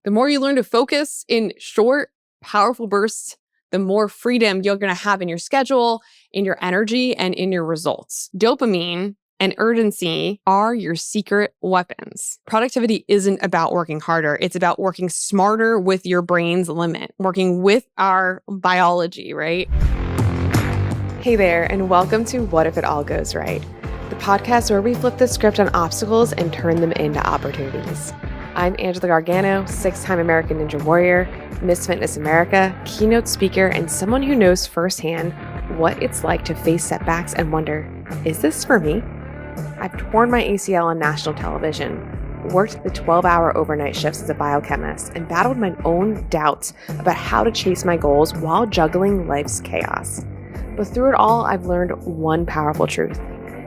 The more you learn to focus in short, powerful bursts, the more freedom you're going to have in your schedule, in your energy, and in your results. Dopamine and urgency are your secret weapons. Productivity isn't about working harder. It's about working smarter with your brain's limit, working with our biology, right? Hey there, and welcome to What If It All Goes Right, the podcast where we flip the script on obstacles and turn them into opportunities. I'm Angela Gargano, 6-time American Ninja Warrior, Miss Fitness America, keynote speaker, and someone who knows firsthand what it's like to face setbacks and wonder, is this for me? I've torn my ACL on national television, worked the 12-hour overnight shifts as a biochemist, and battled my own doubts about how to chase my goals while juggling life's chaos. But through it all, I've learned one powerful truth.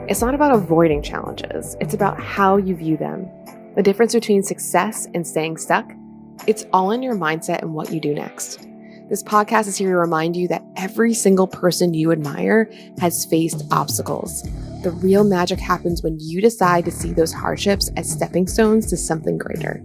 It's not about avoiding challenges, it's about how you view them. The difference between success and staying stuck, it's all in your mindset and what you do next. This podcast is here to remind you that every single person you admire has faced obstacles. The real magic happens when you decide to see those hardships as stepping stones to something greater.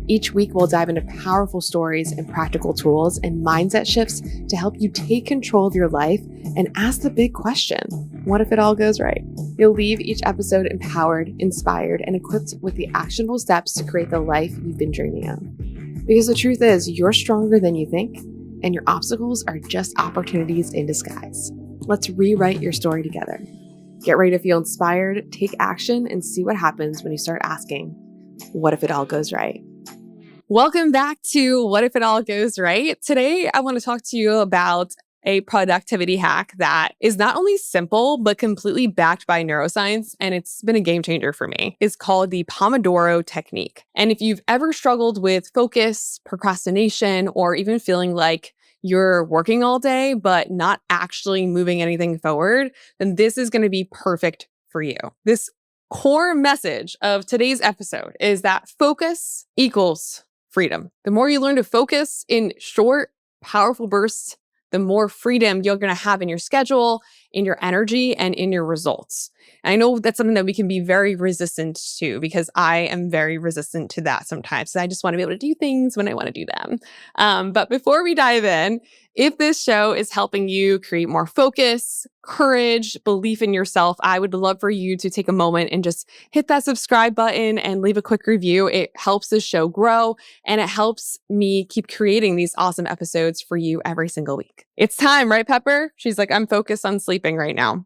Each week, we'll dive into powerful stories and practical tools and mindset shifts to help you take control of your life and ask the big question, what if it all goes right? You'll leave each episode empowered, inspired, and equipped with the actionable steps to create the life you've been dreaming of. Because the truth is, you're stronger than you think, and your obstacles are just opportunities in disguise. Let's rewrite your story together. Get ready to feel inspired, take action, and see what happens when you start asking, what if it all goes right? Welcome back to What If It All Goes Right? Today, I want to talk to you about a productivity hack that is not only simple, but completely backed by neuroscience, and it's been a game changer for me. It's called the Pomodoro technique. And if you've ever struggled with focus, procrastination, or even feeling like you're working all day, but not actually moving anything forward, then this is going to be perfect for you. This core message of today's episode is that focus equals freedom. The more you learn to focus in short, powerful bursts, the more freedom you're going to have in your schedule, in your energy, and in your results. And I know that's something that we can be very resistant to because I am very resistant to that sometimes. I just want to be able to do things when I want to do them. But before we dive in, if this show is helping you create more focus, courage, belief in yourself, I would love for you to take a moment and just hit that subscribe button and leave a quick review. It helps the show grow and it helps me keep creating these awesome episodes for you every single week. It's time, right, Pepper? She's like, I'm focused on sleeping right now.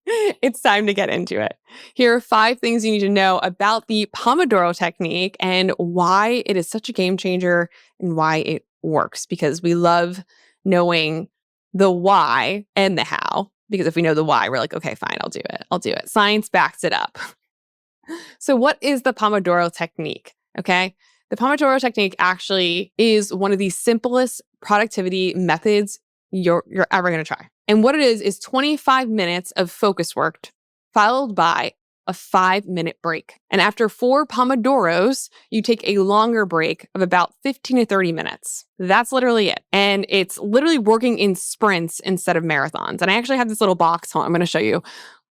It's time to get into it. Here are 5 things you need to know about the Pomodoro technique and why it is such a game changer and why it works, because we love knowing the why and the how. Because if we know the why, we're like, okay, fine, I'll do it. I'll do it. Science backs it up. So what is the Pomodoro technique? Okay. The Pomodoro technique actually is one of the simplest productivity methods you're ever going to try. And what it is 25 minutes of focus work followed by a 5-minute break. And after 4 Pomodoros, you take a longer break of about 15 to 30 minutes. That's literally it. And it's literally working in sprints instead of marathons. And I actually have this little box. Hold on, I'm going to show you.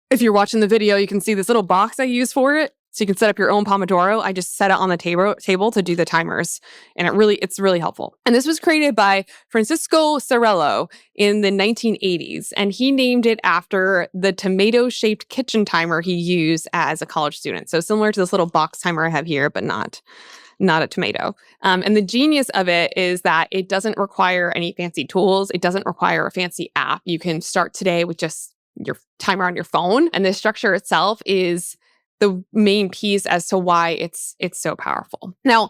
If you're watching the video, you can see this little box I use for it. So you can set up your own Pomodoro. I just set it on the table to do the timers. And it's really helpful. And this was created by Francisco Cerello in the 1980s. And he named it after the tomato-shaped kitchen timer he used as a college student. So similar to this little box timer I have here, but not a tomato. And the genius of it is that it doesn't require any fancy tools. It doesn't require a fancy app. You can start today with just your timer on your phone. And the structure itself is the main piece as to why it's so powerful. Now,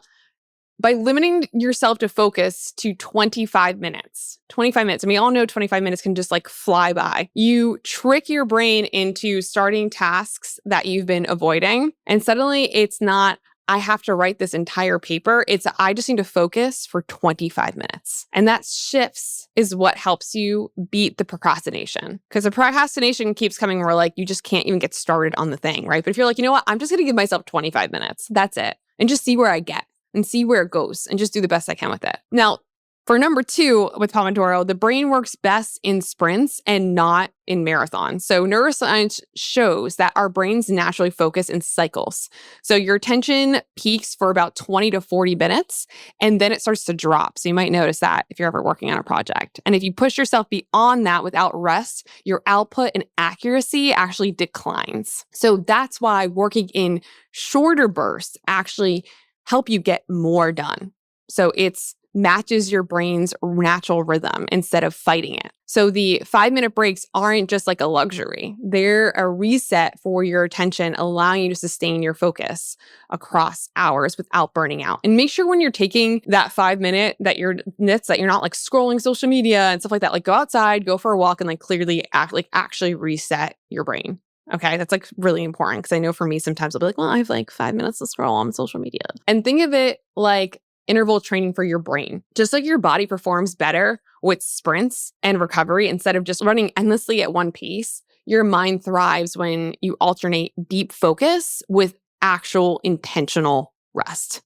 by limiting yourself to focus to 25 minutes, and we all know 25 minutes can just like fly by. You trick your brain into starting tasks that you've been avoiding. And suddenly it's not, I have to write this entire paper. It's, I just need to focus for 25 minutes. And that shifts is what helps you beat the procrastination. Because the procrastination keeps coming where like, you just can't even get started on the thing, right? But if you're like, you know what, I'm just going to give myself 25 minutes. That's it. And just see where I get and see where it goes and just do the best I can with it. Now, For number 2 with Pomodoro, the brain works best in sprints and not in marathons. So neuroscience shows that our brains naturally focus in cycles. So your attention peaks for about 20 to 40 minutes, and then it starts to drop. So you might notice that if you're ever working on a project. And if you push yourself beyond that without rest, your output and accuracy actually declines. So that's why working in shorter bursts actually help you get more done. So it's matches your brain's natural rhythm instead of fighting it. So the 5-minute breaks aren't just like a luxury. They're a reset for your attention, allowing you to sustain your focus across hours without burning out. And make sure when you're taking that 5-minute that you're not like scrolling social media and stuff like that. Like go outside, go for a walk, and like clearly actually reset your brain. Okay, that's like really important because I know for me sometimes I'll be like, well, I have like 5 minutes to scroll on social media. And think of it like interval training for your brain. Just like your body performs better with sprints and recovery instead of just running endlessly at one pace, your mind thrives when you alternate deep focus with actual intentional rest.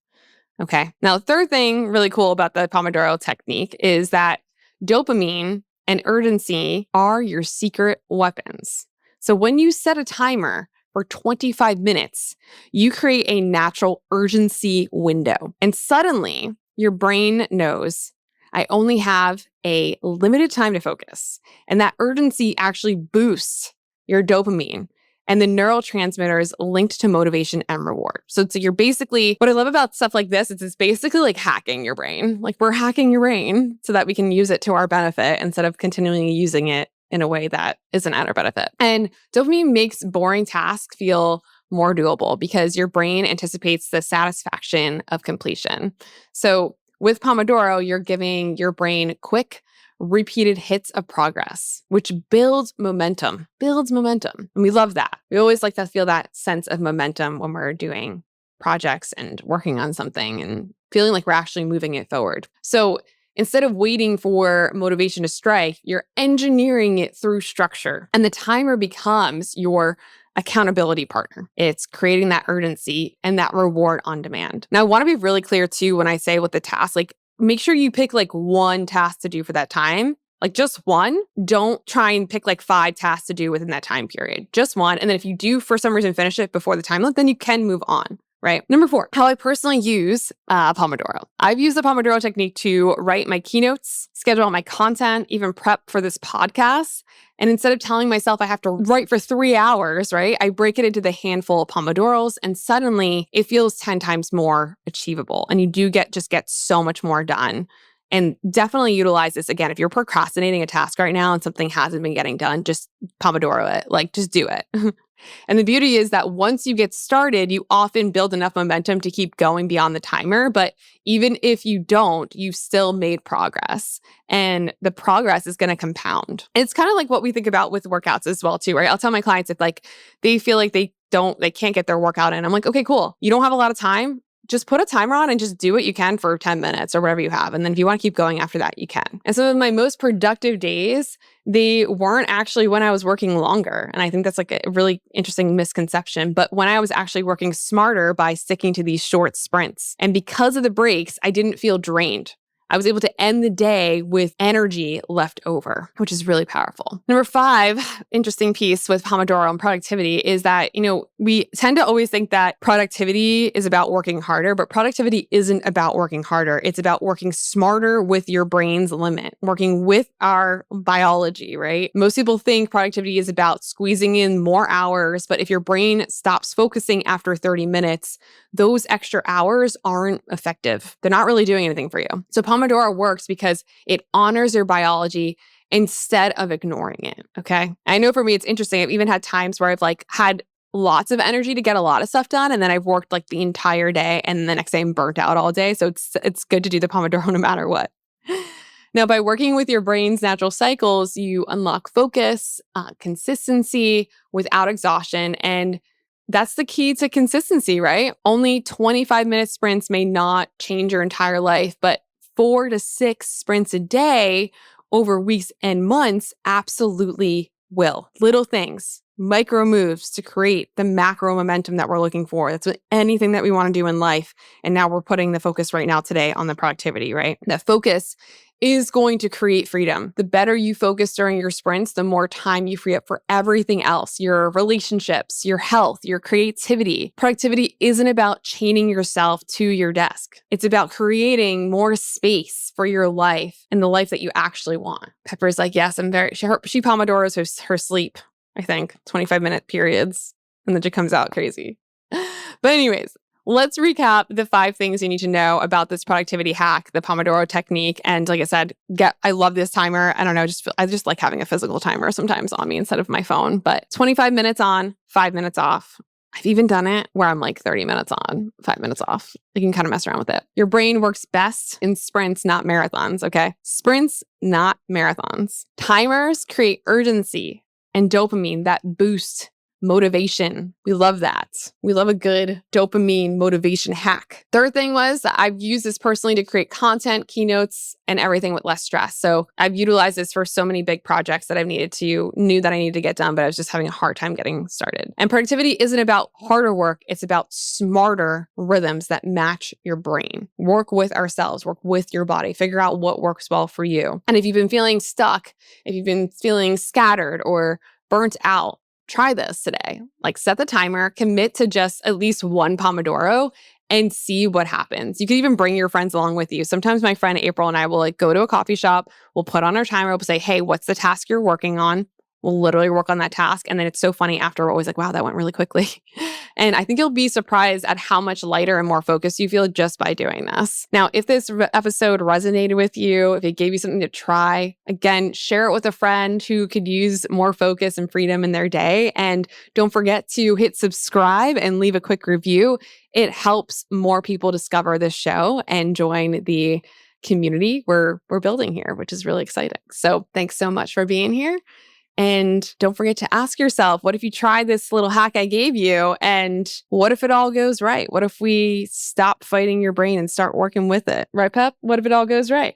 Okay. Now, the third thing really cool about the Pomodoro technique is that dopamine and urgency are your secret weapons. So when you set a timer for 25 minutes, you create a natural urgency window. And suddenly, your brain knows, I only have a limited time to focus. And that urgency actually boosts your dopamine and the neurotransmitters linked to motivation and reward. So you're basically, what I love about stuff like this is it's basically like hacking your brain. Like we're hacking your brain so that we can use it to our benefit instead of continually using it in a way that isn't at our benefit. And dopamine makes boring tasks feel more doable because your brain anticipates the satisfaction of completion. So with Pomodoro, you're giving your brain quick, repeated hits of progress, which builds momentum. And we love that. We always like to feel that sense of momentum when we're doing projects and working on something and feeling like we're actually moving it forward. So instead of waiting for motivation to strike, you're engineering it through structure. And the timer becomes your accountability partner. It's creating that urgency and that reward on demand. Now, I want to be really clear too when I say with the task, like make sure you pick like one task to do for that time. Like just one. Don't try and pick like 5 tasks to do within that time period. Just one. And then if you do for some reason finish it before the time limit, then you can move on. Right. Number 4, how I personally use Pomodoro. I've used the Pomodoro technique to write my keynotes, schedule out my content, even prep for this podcast. And instead of telling myself I have to write for 3 hours, right, I break it into the handful of Pomodoros and suddenly it feels 10 times more achievable. And you do get so much more done. And definitely utilize this again. If you're procrastinating a task right now and something hasn't been getting done, just Pomodoro it. Like, just do it. And the beauty is that once you get started, you often build enough momentum to keep going beyond the timer. But even if you don't, you've still made progress. And the progress is going to compound. It's kind of like what we think about with workouts as well, too, right? I'll tell my clients if like they feel like they can't get their workout in. I'm like, okay, cool. You don't have a lot of time. Just put a timer on and just do what you can for 10 minutes or whatever you have. And then if you want to keep going after that, you can. And some of my most productive days, they weren't actually when I was working longer. And I think that's like a really interesting misconception. But when I was actually working smarter by sticking to these short sprints. And because of the breaks, I didn't feel drained. I was able to end the day with energy left over, which is really powerful. Number 5, interesting piece with Pomodoro and productivity is that, we tend to always think that productivity is about working harder, but productivity isn't about working harder. It's about working smarter with your brain's limit, working with our biology, right? Most people think productivity is about squeezing in more hours, but if your brain stops focusing after 30 minutes, those extra hours aren't effective. They're not really doing anything for you. So Pomodoro works because it honors your biology instead of ignoring it, okay? I know for me, it's interesting. I've even had times where I've like had lots of energy to get a lot of stuff done, and then I've worked like the entire day, and the next day I'm burnt out all day. So it's good to do the Pomodoro no matter what. Now, by working with your brain's natural cycles, you unlock focus, consistency without exhaustion, and that's the key to consistency, right? Only 25-minute sprints may not change your entire life, but 4 to 6 sprints a day over weeks and months absolutely will. Little things micro moves to create the macro momentum that we're looking for. That's with anything that we want to do in life. And now we're putting the focus right now today on the productivity, right? That focus is going to create freedom. The better you focus during your sprints, the more time you free up for everything else, your relationships, your health, your creativity. Productivity isn't about chaining yourself to your desk. It's about creating more space for your life and the life that you actually want. Pepper's like, yes, she Pomodoros her sleep, I think, 25-minute periods. And then she comes out crazy. But anyways, let's recap the 5 things you need to know about this productivity hack, the Pomodoro technique. And like I said, I love this timer. I don't know, I just like having a physical timer sometimes on me instead of my phone. But 25 minutes on, 5 minutes off. I've even done it where I'm like 30 minutes on, 5 minutes off. You can kind of mess around with it. Your brain works best in sprints, not marathons, okay? Sprints, not marathons. Timers create urgency and dopamine that boost motivation. We love that. We love a good dopamine motivation hack. Third thing was that I've used this personally to create content, keynotes, and everything with less stress. So I've utilized this for so many big projects that knew that I needed to get done, but I was just having a hard time getting started. And productivity isn't about harder work. It's about smarter rhythms that match your brain. Work with ourselves, work with your body, figure out what works well for you. And if you've been feeling stuck, if you've been feeling scattered or burnt out, try this today. Like set the timer, commit to just at least one Pomodoro and see what happens. You can even bring your friends along with you. Sometimes my friend April and I will go to a coffee shop. We'll put on our timer. We'll say, hey, what's the task you're working on? We'll literally work on that task. And then it's so funny after, we're always like, wow, that went really quickly. And I think you'll be surprised at how much lighter and more focused you feel just by doing this. Now, if this episode resonated with you, if it gave you something to try, again, share it with a friend who could use more focus and freedom in their day. And don't forget to hit subscribe and leave a quick review. It helps more people discover this show and join the community we're building here, which is really exciting. So thanks so much for being here. And don't forget to ask yourself, what if you try this little hack I gave you? And what if it all goes right? What if we stop fighting your brain and start working with it? Right, Pep? What if it all goes right?